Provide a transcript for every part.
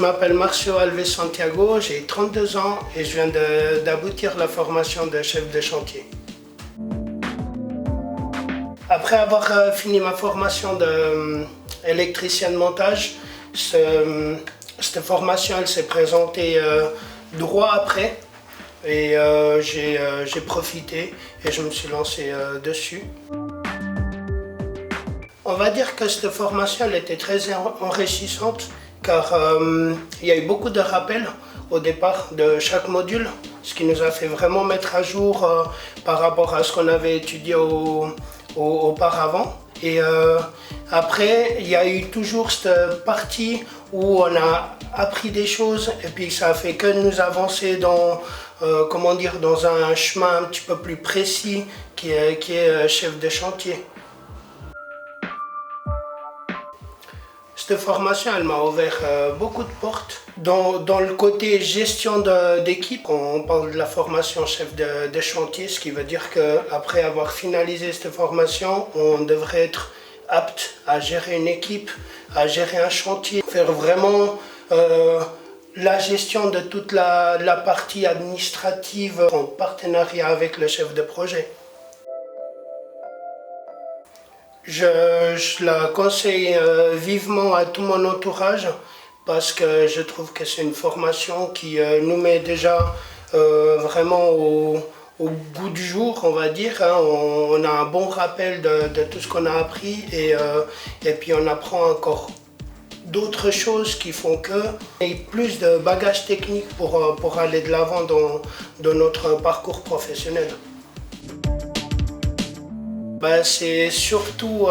Je m'appelle Marcio Alves Santiago, j'ai 32 ans et je viens d'aboutir la formation de chef de chantier. Après avoir fini ma formation d'électricien de montage, cette formation elle s'est présentée droit après et j'ai profité et je me suis lancé dessus. On va dire que cette formation elle était très enrichissante car il y a eu beaucoup de rappels au départ de chaque module, ce qui nous a fait vraiment mettre à jour par rapport à ce qu'on avait étudié auparavant. Et après, il y a eu toujours cette partie où on a appris des choses et puis ça a fait que nous avancer dans, dans un chemin un petit peu plus précis qui est chef de chantier. Cette formation, elle m'a ouvert beaucoup de portes. Dans le côté gestion d'équipe, on parle de la formation chef de chantier, ce qui veut dire qu'après avoir finalisé cette formation, on devrait être apte à gérer une équipe, à gérer un chantier, faire vraiment la gestion de toute la partie administrative en partenariat avec le chef de projet. Je la conseille vivement à tout mon entourage parce que je trouve que c'est une formation qui nous met déjà vraiment au goût du jour, on va dire. On a un bon rappel de tout ce qu'on a appris et puis on apprend encore d'autres choses qui font qu'il y ait plus de bagages techniques pour aller de l'avant dans notre parcours professionnel. C'est surtout,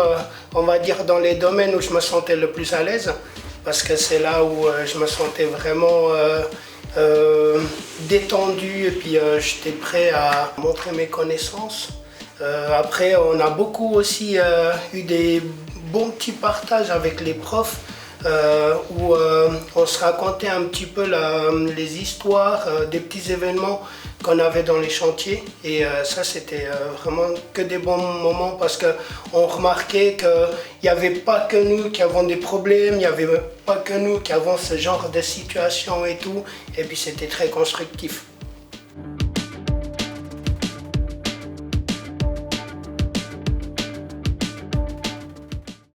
on va dire, dans les domaines où je me sentais le plus à l'aise, parce que c'est là où je me sentais vraiment détendu et puis j'étais prêt à montrer mes connaissances. Après, on a beaucoup aussi eu des bons petits partages avec les profs où on se racontait un petit peu les histoires des petits événements qu'on avait dans les chantiers et ça c'était vraiment que des bons moments parce qu'on remarquait qu'il n'y avait pas que nous qui avons des problèmes, il n'y avait pas que nous qui avons ce genre de situation et tout et puis c'était très constructif.